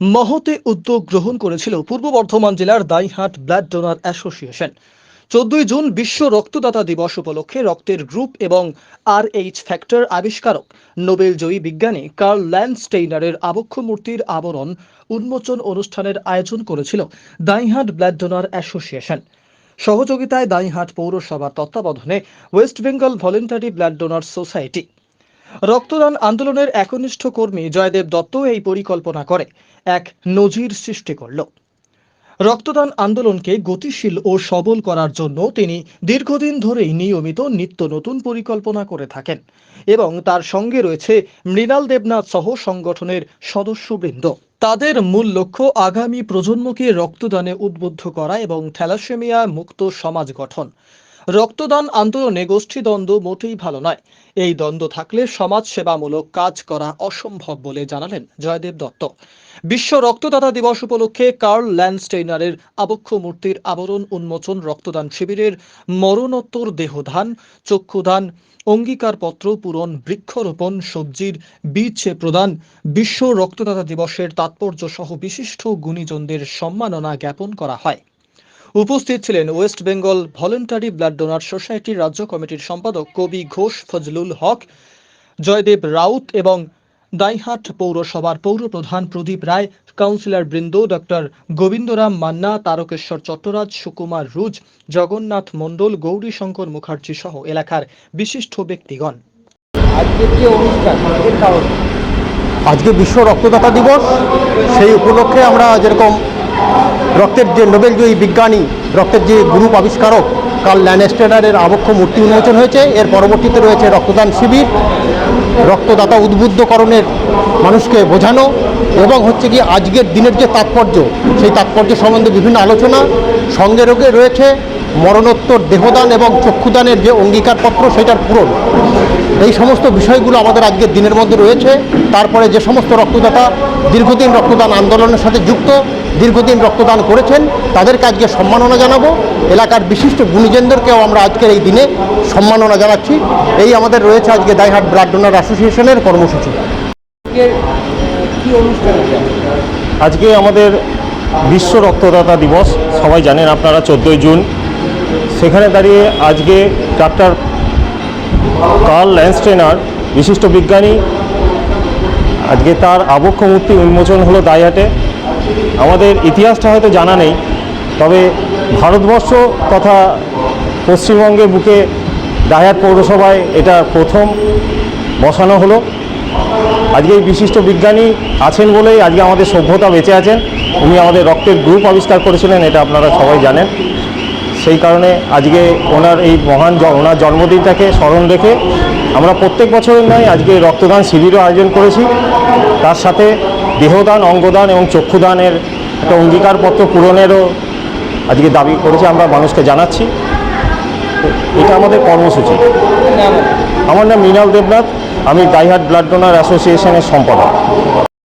মহতে উদ্যোগ গ্রহণ করেছিল পূর্ব বর্ধমান জেলার দাইহাট ব্লাড ডোনার অ্যাসোসিয়েশন। 14ই জুন বিশ্ব রক্তদাতা দিবস উপলক্ষে রক্তের গ্রুপ এবং RH ফ্যাক্টর আবিষ্কারক নোবেলজয়ী বিজ্ঞানী কার্ল ল্যান্ডস্টেইনারের আবক্ষ মূর্তির আবরণ উন্মোচন অনুষ্ঠানের আয়োজন করেছিল দাইহাট ব্লাড ডোনার অ্যাসোসিয়েশন। সহযোগিতায় দাইহাট পৌরসভার তত্ত্বাবধানে West Bengal voluntary blood donor society. রক্তদান আন্দোলনের একনিষ্ঠ কর্মী জয়দেব দত্ত এই পরিকল্পনা করে এক নজির সৃষ্টি করল। রক্তদান আন্দোলনকে গতিশীল ও সবল করার জন্য তিনি দীর্ঘদিন ধরেই নিয়মিত নিত্য নতুন পরিকল্পনা করে থাকেন এবং তার সঙ্গে রয়েছে মৃণাল দেবনাথ সহ সংগঠনের সদস্যবৃন্দ। তাদের মূল লক্ষ্য আগামী প্রজন্মকে রক্তদানে উদ্বুদ্ধ করা এবং থ্যালাসেমিয়া মুক্ত সমাজ গঠন। রক্তদান আন্দোলনে গোষ্ঠীদ্বন্দ্ব মোটেই ভালো নয়। এই দ্বন্দ্ব থাকলে সমাজ সেবামূলক কাজ করা অসম্ভব বলে জানালেন জয়দেব দত্ত। বিশ্ব রক্তদাতা দিবস উপলক্ষে কার্ল ল্যান্ডস্টেইনারের আবক্ষ মূর্তির আবরণ উন্মোচন, রক্তদান শিবিরের মরণোত্তর দেহদান, চক্ষুদান, অঙ্গীকারপত্র পূরণ, বৃক্ষরোপণ, সবজির বীজ প্রদান, বিশ্ব রক্তদাতা দিবসের তাৎপর্য সহ বিশিষ্ট গুণীজনদের সম্মাননা জ্ঞাপন করা হয়। উপস্থিত ছিলেন West Bengal voluntary blood donor সোসাইটির রাজ্য কমিটির সম্পাদক কবি ঘোষ ফজলুল হক, জয়দেব রাউত এবং দাইহাট পৌরসভার পৌরপ্রধান প্রদীপ রায়, কাউন্সিলর বৃন্দ ডক্টর গোবিন্দরাম মান্না, তারকেশ্বর চট্টরাজ, সুকুমার রুজ, জগন্নাথ মণ্ডল, গৌরীশঙ্কর মুখার্জি সহ এলাকার বিশিষ্ট ব্যক্তিগণ। আজকের যে অনুষ্ঠান এর কারণ আজকে বিশ্ব রক্তদাতা দিবস, সেই উপলক্ষে আমরা যেরকম রক্তের যে নোবেলজয়ী বিজ্ঞানী, রক্তের যে গ্রুপ আবিষ্কারক কার্ল ল্যান্ডস্টেইনারের আবক্ষ মূর্তি উন্মোচন হয়েছে, এর পরবর্তীতে রয়েছে রক্তদান শিবির, রক্তদাতা উদ্বুদ্ধকরণের মানুষকে বোঝানো এবং হচ্ছে কি আজকের দিনের যে তাৎপর্য, সেই তাৎপর্য সম্বন্ধে বিভিন্ন আলোচনা। সঙ্গে রয়েছে মরণোত্তর দেহদান এবং চক্ষুদানের যে অঙ্গীকারপত্র সেটার পূরণ। এই সমস্ত বিষয়গুলো আমাদের আজকের দিনের মধ্যে রয়েছে। তারপরে যে সমস্ত রক্তদাতা দীর্ঘদিন রক্তদান আন্দোলনের সাথে যুক্ত, দীর্ঘদিন রক্তদান করেছেন, তাদেরকে আজকে সম্মাননা জানাবো। এলাকার বিশিষ্ট গুণীজনদেরকেও আমরা আজকের এই দিনে সম্মাননা জানাচ্ছি। এই আমাদের রয়েছে আজকে দাইহাট ব্লাড ডোনার অ্যাসোসিয়েশনের কর্মসূচি। আজকে আমাদের বিশ্ব রক্তদাতা দিবস, সবাই জানেন আপনারা, 14ই জুন। সেখানে দাঁড়িয়ে আজকে ডাক্তার কার্ল ল্যান্ডস্টেইনার, বিশিষ্ট বিজ্ঞানী, আজকে তার আবক্ষ মূর্তি উন্মোচন হলো দাইহাটে। আমাদের ইতিহাসটা হয়তো জানা নেই, তবে ভারতবর্ষ তথা পশ্চিমবঙ্গের বুকে দাইহাট পৌরসভায় এটা প্রথম বসানো হলো। আজকে এই বিশিষ্ট বিজ্ঞানী আছেন বলেই আজকে আমাদের সভ্যতা বেঁচে আছেন। উনি আমাদের রক্তের গ্রুপ আবিষ্কার করেছিলেন, এটা আপনারা সবাই জানেন। সেই কারণে আজকে ওনার জন্মদিনটাকে স্মরণ রেখে আমরা প্রত্যেক বছরের নয় আজকে রক্তদান শিবিরও আয়োজন করেছি। তার সাথে দেহদান, অঙ্গদান এবং চক্ষুদানের একটা অঙ্গীকারপত্র পূরণেরও আজকে দাবি করেছি, আমরা মানুষকে জানাচ্ছি। এটা আমাদের কর্মসূচি। আমার নাম মৃণাল দেবনাথ, আমি দাইহাট ব্লাড ডোনার অ্যাসোসিয়েশনের সম্পাদক।